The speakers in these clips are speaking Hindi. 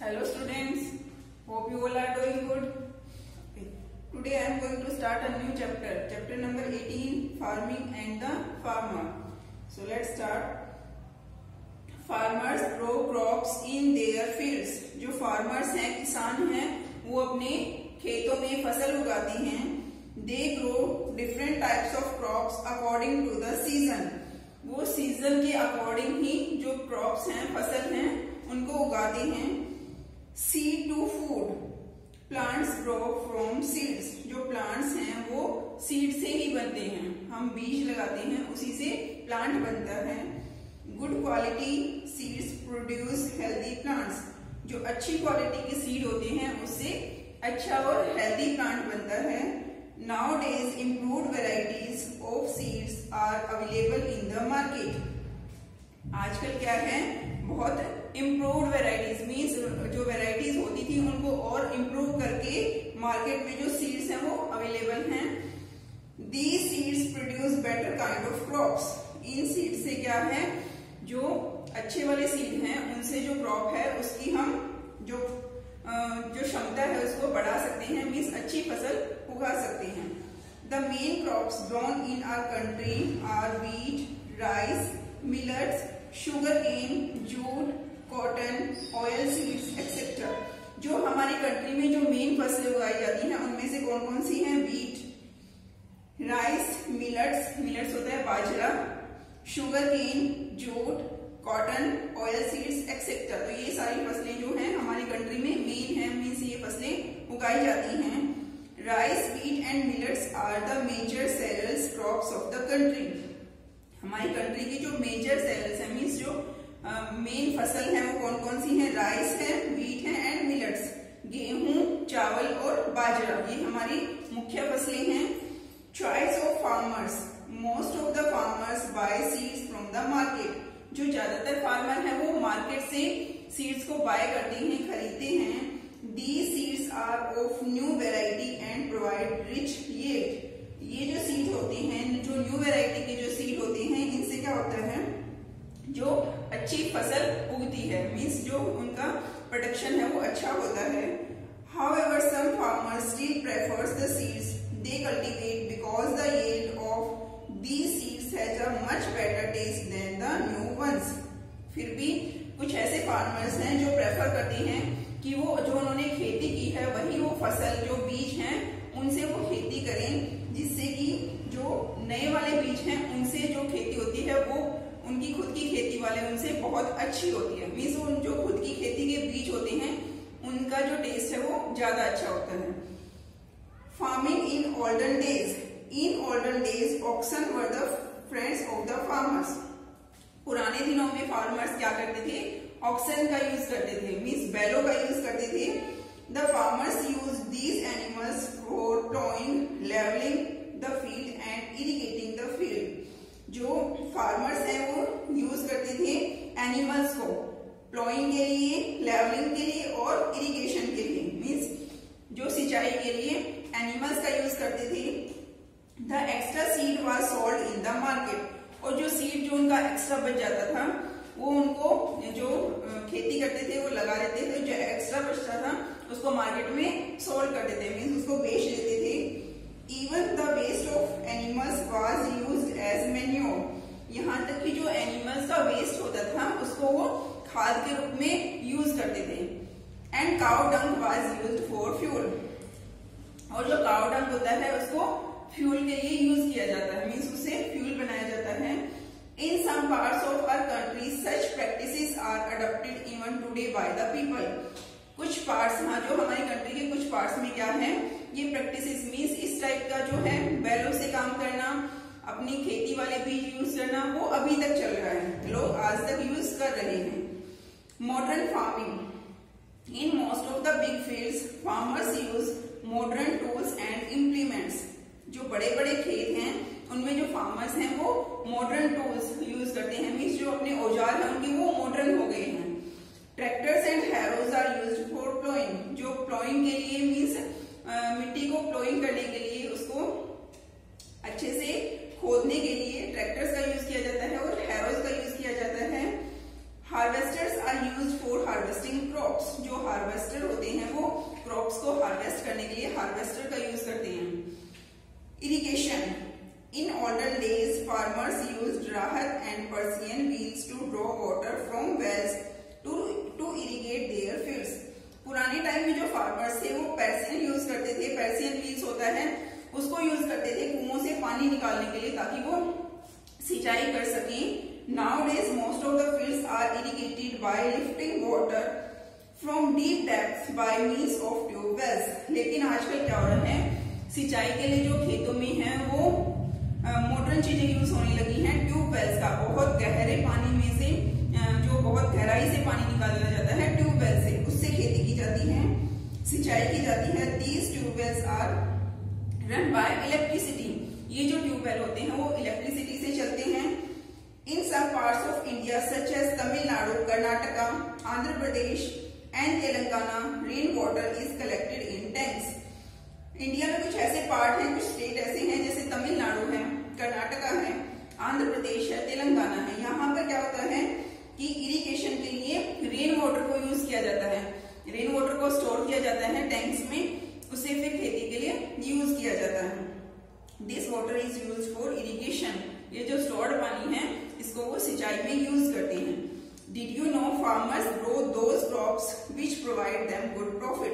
Hello students, hope you all are doing good. Okay. Today I am going to start a new chapter number 18, farming and the farmer. So let's start. Farmers grow crops in their fields. जो farmers हैं, किसान हैं, वो अपने खेतों में फसल उगाती हैं. They grow different types of crops according to the season. वो सीजन के अकॉर्डिंग ही जो क्रॉप्स हैं, फसल हैं, उनको उगाते हैं. Seed to food. Plants grow from seeds. जो प्लांट्स हैं वो सीड से ही बनते हैं. हम बीज लगाते हैं, उसी से प्लांट बनता है. Good quality seeds produce healthy plants. जो अच्छी क्वालिटी के सीड होते हैं उससे अच्छा और हेल्दी प्लांट बनता है. Nowadays improved varieties of seeds are available in the market. आजकल क्या है, बहुत इम्प्रूव्ड वेराइटीज मीन्स जो वेराइटीज होती थी उनको और इम्प्रूव करके मार्केट में जो सीड्स हैं वो अवेलेबल हैं. These seeds produce better kind of crops. In seed से क्या है, जो अच्छे वाले सीड हैं उनसे जो क्रॉप है उसकी हम जो क्षमता है उसको बढ़ा सकते हैं, मीन्स अच्छी फसल उगा सकते हैं. The main crops grown in our country are wheat, rice, millets, sugarcane, jute, cotton, oil seeds, etc. जो हमारी कंट्री में जो मेन फसलें उगाई जाती हैं उनमें से कौन कौन सी हैं? व्हीट, राइस, मिलेट्स होता है बाजरा, sugarcane, jute, cotton, oil seeds etcetera. तो ये सारी फसलें जो हैं हमारी कंट्री में मेन है, मीन्स ये फसलें उगाई जाती हैं. Rice, wheat and millets are the major cereals crops of the country. हमारी कंट्री की जो मेजर सेरेल्स है, मीन्स जो मेन फसल है वो कौन कौन सी है? राइस है, व्हीट है एंड मिलेट्स. गेहूं, चावल और बाजरा ये हमारी मुख्य फसलें हैं. Choice of farmers. Most of the farmers bye seeds from the market. जो ज्यादातर फार्मर हैं वो मार्केट से सीड्स को बाय करते हैं, खरीदते हैं. These seeds are of new variety and provide rich yield. ये जो सीड होते हैं, जो न्यू वैरायटी के जो सीड होते हैं, इनसे क्या होता है, जो अच्छी फसल उगती है, मीन्स जो उनका प्रोडक्शन है वो अच्छा होता है. However, some farmers still prefers the seeds they cultivate because the yield of these seeds has a much better taste than the new ones. फिर भी कुछ ऐसे फार्मर्स हैं जो प्रेफर करते हैं कि वो जो उन्होंने खेती की है वही वो फसल, जो बीज हैं उनसे वो खेती करें, जिससे कि जो नए वाले बीज हैं उनसे जो खेती होती है वो उनकी खुद की खेती वाले उनसे बहुत अच्छी होती है. मीन्स उन जो खुद की खेती के बीज होते हैं उनका जो टेस्ट है वो ज्यादा अच्छा होता है. Farming in olden days. In olden days oxen were the friends of the farmers. पुराने दिनों में फार्मर्स क्या करते थे? ऑक्सन का यूज करते थे, मीन्स बैलों का यूज करते थे. The farmers use these animals for ploughing, levelling the field and irrigating the field. जो फार्मर्स हैं वो यूज करते थे एनिमल्स को प्लॉइंग के लिए, लेवलिंग के लिए और इरिगेशन के लिए, मीन्स जो सिंचाई के लिए एनिमल्स का यूज करते थे. The extra seed was sold in the market. और जो सीड जो उनका एक्स्ट्रा बच जाता था वो उनको जो खेती करते थे वो लगा देते थे. जो एक्स्ट्रा बचता था उसको मार्केट में सोल्ड कर देते, मीन्स उसको बेच देते थे. Even the waste of animals was used as manure. यहाँ तक कि जो एनिमल्स का वेस्ट होता था उसको वो खाद के रूप में यूज करते थे. And cow dung was used for fuel. और जो काउ डंग होता है उसको फ्यूल के लिए यूज किया जाता है, मीन्स उससे फ्यूल बनाया जाता है. In some parts of our country, such practices are adopted even today by the people. कुछ पार्ट्स, हाँ, जो हमारी कंट्री के कुछ पार्ट्स में क्या है, ये प्रैक्टिसेस मीन्स इस टाइप का जो है बैलों से काम करना, अपनी खेती वाले बीज यूज करना, वो अभी तक चल रहा है, लोग आज तक यूज कर रहे हैं. Modern farming. In most of the big fields, farmers use modern tools and implements. जो बड़े बड़े खेत हैं उनमें जो फार्मर्स हैं वो मॉडर्न टूल्स यूज करते हैं, मीन्स जो अपने औजार हैं उनके वो मॉडर्न हो गए हैं. Tractors and harrows are used for ploughing. जो प्लोइंग के लिए मीन्स मिट्टी को प्लोइंग करने के लिए, उसको अच्छे से खोदने के लिए ट्रैक्टर्स का यूज किया जाता है और हैरोज का यूज किया जाता है. Harvesters are used for harvesting crops. जो हार्वेस्ट करने के लिए हार्वेस्टर का यूज करते हैं। Irrigation. In olden days farmers used rahat and Persian wheels to draw water from wells to irrigate their fields. पुराने टाइम में जो फार्मर्स थे वो पर्सियन यूज करते थे, पर्सियन व्हील्स होता है उसको यूज करते थे कुओं से पानी निकालने के लिए ताकि वो सिंचाई कर सकें। Nowadays, most of the fields are irrigated by lifting water from deep depths by means of tube wells. लेकिन आजकल क्या हो रहा है, सिंचाई के लिए जो खेतों में है वो मॉडर्न चीजें यूज होने लगी हैं। ट्यूब वेल्स का बहुत गहरे पानी में से जो बहुत गहराई से पानी निकाला जाता है ट्यूबवेल से, उससे खेती की जाती है, सिंचाई की जाती है। These tubewells are run by electricity. ये जो ट्यूबवेल होते हैं वो इलेक्ट्रिसिटी से चलते हैं। In some parts of India, such as Tamil Nadu, Karnataka, Andhra Pradesh and Telangana, rainwater is collected in tanks. India में कुछ ऐसे पार्ट हैं, कुछ स्टेट ऐसे हैं जैसे तमिलनाडु है, कर्नाटका है, आंध्र प्रदेश है, तेलंगाना है। यहाँ पर क्या होता है कि इरिगेशन के लिए रेन वाटर को यूज किया जाता है। रेन वाटर को स्टोर किया जाता है टैंक्स में, उसे फिर खेती के लिए यूज किया जाता है। This water is use for irrigation. ये जो स्टोर्ड पानी है इसको वो सिंचाई में यूज करते हैं। Did you know farmers grow those crops which provide them good profit.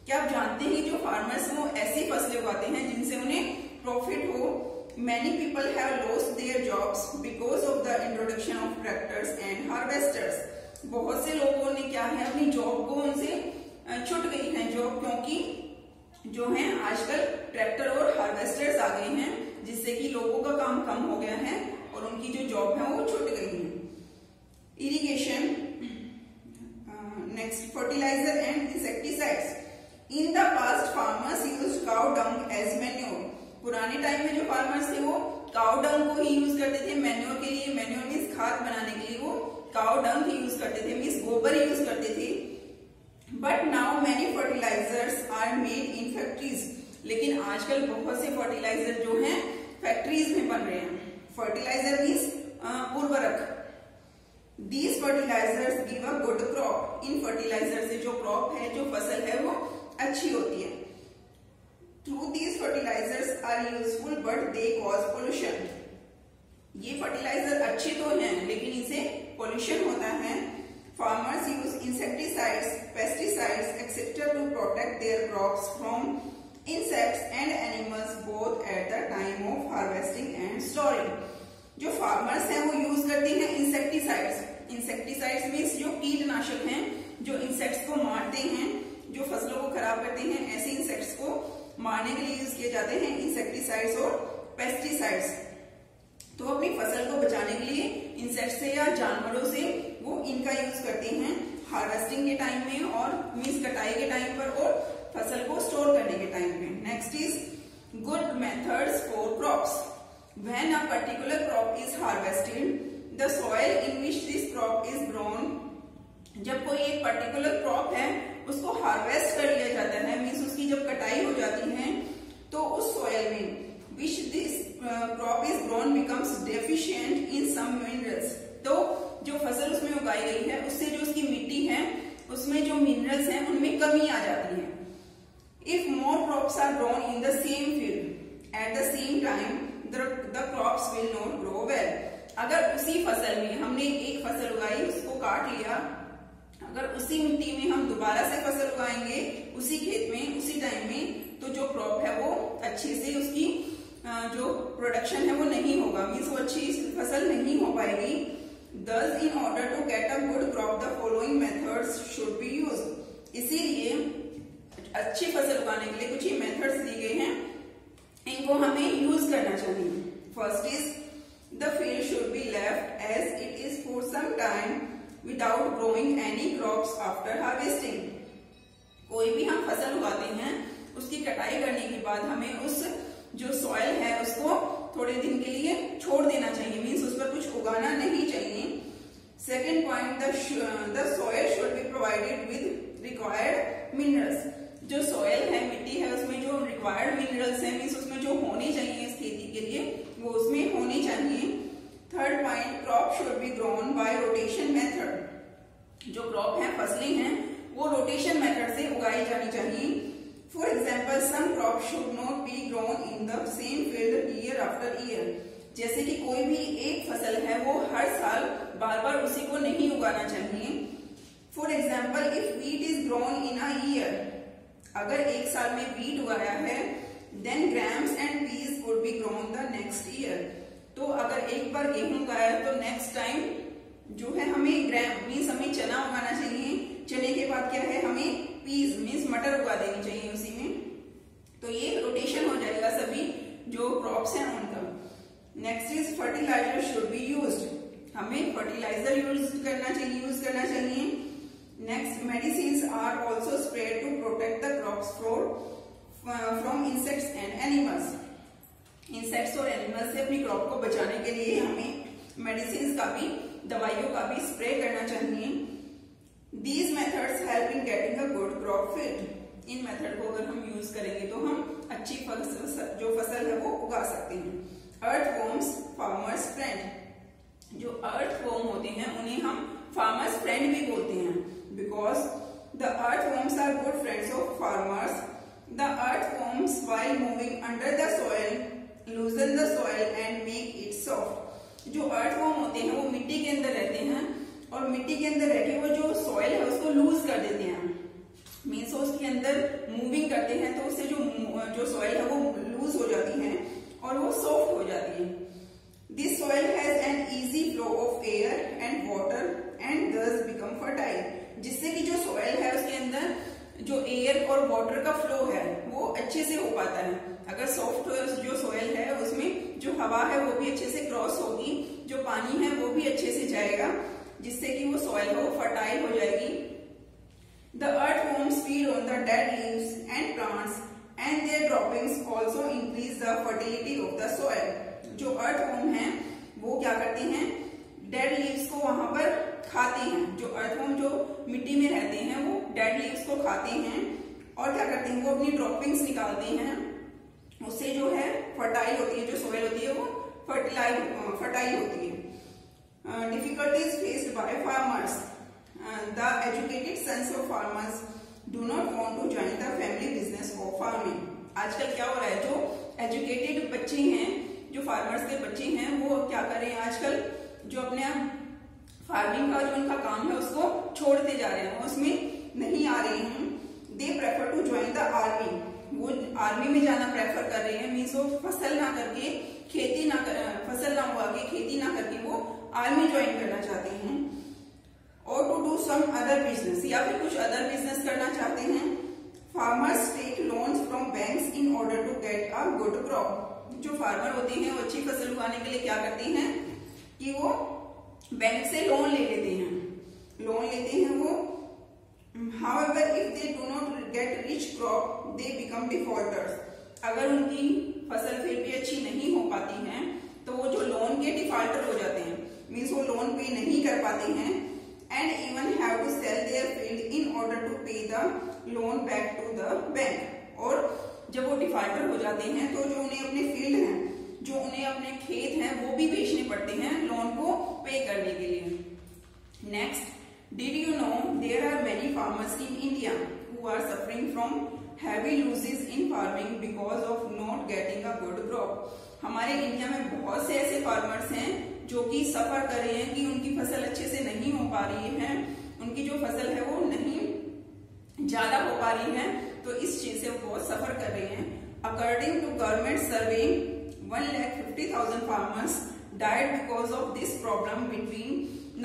क्या आप जानते हैं जो फार्मर्स वो ऐसी फसलें उगाते हैं जिनसे उन्हें प्रॉफिट हो। Many people have lost their jobs because of the introduction of tractors and harvesters. बहुत से लोगों ने क्या है अपनी जॉब को उनसे छूट गई है जॉब, क्योंकि जो है आजकल ट्रैक्टर और हार्वेस्टर्स आ गए हैं जिससे कि लोगों का काम कम हो गया है और उनकी जो जॉब है वो छूट गई है। Irrigation. Next, fertiliser and insecticides. In the past farmers used cow dung as manure. पुराने टाइम में जो फार्मर्स थे वो काउ डंग को ही यूज करते थे मैन्योर के लिए। मैन्योर मीन्स खाद बनाने के लिए वो काउ डंग ही यूज करते थे, मीन्स गोबर यूज करते थे। But now many fertilisers are made in factories. लेकिन आजकल बहुत से फर्टिलाइजर जो हैं फैक्ट्रीज में बन रहे हैं। फर्टिलाइजर मीन्स उर्वरक। These fertilizers give a good crop. इन फर्टिलाइजर से जो क्रॉप है, जो फसल है वो अच्छी होती है। Through these fertilizers are useful but they cause pollution. ये फर्टिलाइजर अच्छे तो हैं लेकिन इनसे पोल्यूशन होता है। Farmers use insecticides, pesticides, etc. to protect their crops from insects and animals both at the time of harvesting and storing. जो फार्मर्स हैं वो यूज करते हैं इंसेक्टिसाइड्स। इंसेक्टिसाइड्स मीन्स जो कीटनाशक हैं, जो इंसेक्ट्स को मारते हैं, जो फसलों को खराब करते हैं, ऐसे इंसेक्ट्स को मारने के लिए यूज किए जाते हैं इंसेक्टिसाइड्स और पेस्टिसाइड्स। तो अपनी फसल को बचाने के लिए इंसेक्ट से या जानवरों से वो इनका यूज करते हैं हार्वेस्टिंग के टाइम में और मीन्स कटाई के टाइम पर और फसल को स्टोर करने के टाइम पे। Next is good methods for crops. When a particular crop is harvested, the soil in which this crop is grown, जब कोई एक पर्टिकुलर क्रॉप है उसको हार्वेस्ट कर लिया जाता है, मीन्स उसकी जब कटाई हो जाती है तो उस सॉइल में which this crop is grown becomes deficient in some minerals. तो जो फसल उसमें उगाई गई है उससे जो उसकी मिट्टी है उसमें जो मिनरल्स हैं उनमें कमी आ जाती है। If more crops are grown in the same field at the same time, the crops will not grow well. अगर उसी फसल में हमने एक फसल उगाई, उसको काट लिया, अगर उसी मिट्टी में हम दोबारा से फसल उगाएंगे उसी खेत में उसी टाइम में, तो जो क्रॉप है वो अच्छे से उसकी जो प्रोडक्शन है वो नहीं होगा, मीन्स वो अच्छी फसल नहीं हो पाएगी। Thus, in order to get a good crop, the following methods should be used. इसीलिए अच्छी फसल उगाने के लिए कुछ ही मेथड्स दिए गए हैं, इनको हमें यूज करना चाहिए। First is the field should be left as it is for some time without growing any crops after harvesting. कोई भी हम फसल उगाते हैं उसकी कटाई करने के बाद हमें उस जो सॉइल है उसको थोड़े दिन के लिए छोड़ देना चाहिए, मीन्स उस पर कुछ उगाना नहीं चाहिए। Second point, the soil should be provided with required minerals. जो सॉइल है, मिट्टी है, उसमें जो रिक्वायर्ड मिनरल्स हैं, मीन्स उसमें जो होने चाहिए इस खेती के लिए वो उसमें होने चाहिए। Third point, crop should be grown by rotation method. जो क्रॉप है, फसलें हैं, वो रोटेशन मेथड से उगाई जानी चाहिए। Crop should not be grown in the same field year after year. जैसे कि कोई भी एक फसल है वो हर साल बार बार उसी को नहीं उगाना चाहिए। For example, if wheat is grown in a year, अगर एक साल में वीट उगाया है, then grams and peas would be grown the next year. तो अगर एक बार गेहूं उगाया तो नेक्स्ट टाइम जो है हमें ग्राम मीन्स हमें चना उगाना चाहिए। चने के बाद क्या है, हमें पीस मीन्स मटर उगा देनी चाहिए उसी में। तो ये रोटेशन हो जाएगा सभी जो क्रॉप्स हैं उनका। Next is fertiliser should be used. हमें फर्टिलाइजर यूज करना चाहिए। Next, medicine are also spread to protect the crops from insects and animals. Insects और एनिमल्स से अपनी क्रॉप को बचाने के लिए हमें मेडिसिन का भी, दवाइयों का भी स्प्रे करना चाहिए। These methods help in getting a good crop field. In method को अगर हम यूज करेंगे तो हम अच्छी जो फसल है वो उगा सकते हैं। Earthworms farmers friend. जो अर्थवॉर्म होते हैं उन्हें हम फार्मर्स फ्रेंड भी बोलते हैं, because the earthworms are good friends of farmers. The earthworms while moving under the soil loosen the soil and make it soft. जो अर्थवॉर्म होते हैं वो मिट्टी के अंदर रहते हैं और मिट्टी के अंदर रहकर वो जो सॉइल है उसको लूज कर देते हैं, मीन्स उसके अंदर मूविंग करते हैं तो उससे जो सॉइल है वो लूज हो जाती है और वो सॉफ्ट हो जाती है। This soil has an easy flow of air and water and दस बिकम फर्टाइल। जिससे कि जो सॉइल है उसके अंदर जो एयर और वाटर का फ्लो है वो अच्छे से हो पाता है। अगर सॉफ्ट जो सॉइल है उसमें जो हवा है वो भी अच्छे से क्रॉस होगी, जो पानी है वो भी अच्छे से जाएगा, जिससे कि वो सॉइल हो फर्टाइल हो जाएगी। The earthworms feed on the dead leaves and plants and their droppings also increase the fertility of the soil. जो earthworm हैं वो क्या करते हैं, डेड लीव्स को वहां पर खाते हैं। जो earthworm जो मिट्टी में रहते हैं वो डेड लीव्स को खाते हैं और क्या करते हैं, वो अपनी ड्रॉपिंग्स निकालते हैं, उससे जो है फर्टाइल होती है, जो सॉइल होती है वो फर्टाइल होती है। Difficulties faced by farmers. The educated sons of farmers do not want to join the family business of farming. आजकल क्या हो रहा है, जो एजुकेटेड बच्चे हैं, जो फार्मर्स के बच्चे हैं, वो क्या कर रहे हैं आजकल, जो अपने फार्मिंग का जो उनका काम है उसको छोड़ते जा रहे हैं, उसमें नहीं आ रहे हैं। They prefer to join the army. वो आर्मी में जाना प्रेफर कर रहे हैं, मीन्स वो फसल ना करके फसल ना उगा के खेती ना करके वो आर्मी ज्वाइन करना चाहते हैं। और to do some other business, या फिर कुछ अदर बिजनेस करना चाहते हैं। Farmers take loans from banks in order to get a good crop. जो फार्मर होते हैं वो अच्छी फसल उगाने के लिए क्या करते हैं कि वो बैंक से लोन ले लेते हैं वो। However, if they do not get rich crop, they become defaulters. अगर उनकी फसल फिर भी अच्छी नहीं हो पाती है तो वो जो लोन के डिफॉल्टर हो जाते हैं, मीन्स वो लोन पे नहीं कर पाते हैं, and even have to sell their field in order to pay the loan back to the bank. और जब वो डिफॉल्टर हो जाते हैं तो जो उन्हें अपने फील्ड हैं, जो उन्हें अपने खेत हैं, वो भी बेचने पड़ते हैं लोन को पे करने के लिए। Next, did you know there are many farmers in India who are suffering from heavy losses in farming because of not getting a good crop? हमारे इंडिया में बहुत से ऐसे फार्मर्स हैं जो कि सफर कर रहे हैं कि उनकी फसल अच्छे से नहीं हो पा रही है, उनकी जो फसल है वो नहीं ज्यादा हो पा रही है, तो इस चीज से वो बहुत सफर कर रहे हैं। According to government survey 1,50,000 farmers died because of this problem between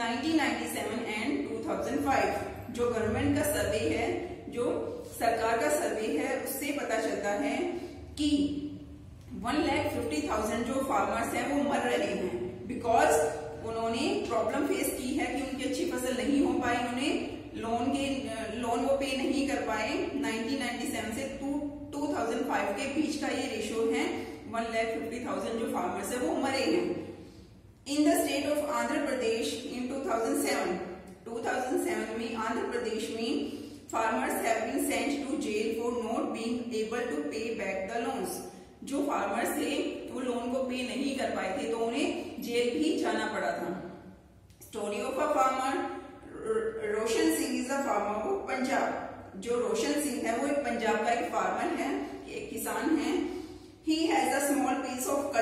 1997 and 2005। जो गवर्नमेंट का सर्वे है, जो सरकार का सर्वे है, उससे पता चलता है कि 1,50,000 जो फार्मर्स हैं वो मर रहे हैं बिकॉज उन्होंने प्रॉब्लम फेस की है कि उनकी अच्छी फसल नहीं हो पाई, उन्हें लोन वो पे नहीं कर पाए। 1997 से 2005 के बीच का ये रेशियो है, 1,50,000 जो फार्मर्स है वो मरे हैं। In the state of Andhra Pradesh in 2007 में आंध्र प्रदेश में farmers have been sent to jail for not being able to pay back the loans. जो फार्मर्स थे वो लोन को पे नहीं कर पाए थे तो उन्हें जेल भी जाना पड़ा था। Story of a farmer, Roshan Singh is a farmer of Punjab. जो रोशन सिंह है वो एक पंजाब का एक फार्मर है, एक किसान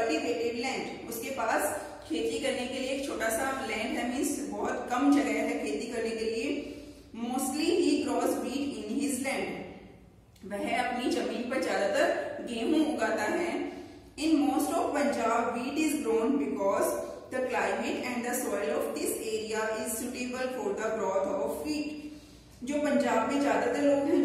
कल्टिवेटेड लैंड, उसके पास खेती करने के लिए एक छोटा सा लैंड है, मीन्स बहुत कम जगह है खेती करने के लिए। Mostly he grows wheat in his land, वह अपनी जमीन पर ज्यादातर गेहूं उगाता है। In most of Punjab wheat is grown because the climate and the soil of this area is suitable for the growth of wheat. जो पंजाब में ज्यादातर लोग हैं,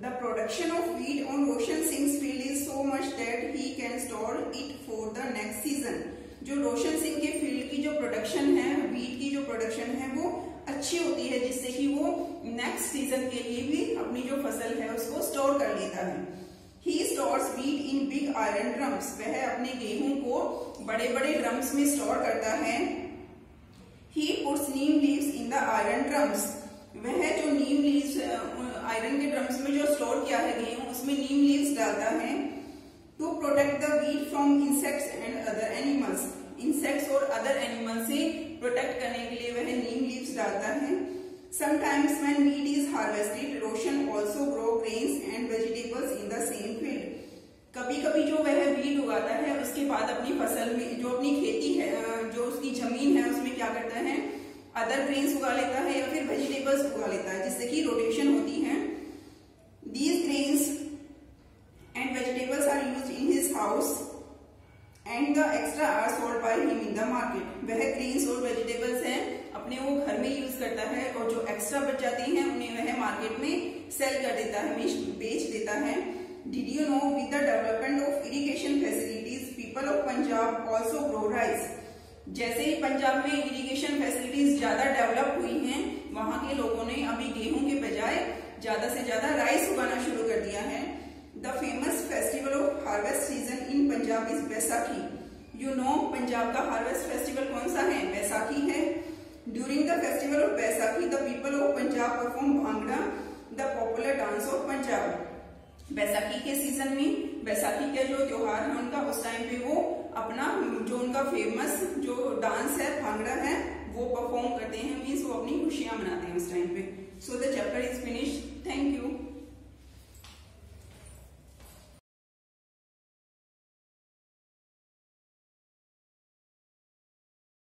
the production of wheat on Roshan Singh field is so much that he can store it for the next season. जो रोशन सिंह के फील्ड की जो प्रोडक्शन है, व्हीट की जो प्रोडक्शन है, वो अच्छी होती है, जिससे कि वो नेक्स्ट सीजन के लिए भी अपनी जो फसल है उसको स्टोर कर लेता है। He stores wheat in big iron drums, वह अपने गेहूं को बड़े बड़े ड्रम्स में स्टोर करता है। He puts neem leaves in the iron drums, वह जो नीम लीव्स आयरन के ड्रम्स में जो स्टोर किया है गेहूं, उसमें नीम लीव्स डालता है। To protect the wheat from insects and other animals, insects और अदर एनिमल से प्रोटेक्ट करने के लिए वह नीम लीव्स डालता है। Sometimes when wheat is harvested, Roshan also grow grains and vegetables in the same field. कभी कभी जो वह व्हीट उगाता है, उसके बाद अपनी फसल में जो अपनी खेती है, जो उसकी जमीन है, उसमें क्या करता है, अदर ग्रेन्स उगा लेता है या फिर वेजिटेबल्स उगा लेता है, जिससे कि रोटेशन होती है। These grains and vegetables are used in his house and the extra are sold by him in the market. वह ग्रेन्स और वेजिटेबल्स हैं अपने वो घर में यूज करता है, और जो एक्स्ट्रा बच जाती हैं उन्हें वह मार्केट में सेल कर देता है, बेच देता है। Did you know with the development of irrigation facilities, people of Punjab also grow rice? जैसे ही पंजाब में इरिगेशन फैसिलिटीज ज्यादा डेवलप हुई हैं, वहां के लोगों ने अभी गेहूं के बजाय ज्यादा से ज्यादा राइस उगाना शुरू कर दिया है। The famous festival of harvest season in Punjab is Baisakhi. You know Punjab का हार्वेस्ट फेस्टिवल कौन सा है? बैसाखी है। During the festival of Baisakhi, the people of Punjab perform Bhangra, the popular dance of Punjab. Baisakhi के सीजन में, बैसाखी के जो त्योहार है उनका, उस टाइम पे वो अपना जो उनका फेमस जो डांस है, भांगड़ा है, वो परफॉर्म करते हैं, मीन्स वो अपनी खुशियां मनाते हैं उस टाइम पे। So the chapter is finished. Thank you.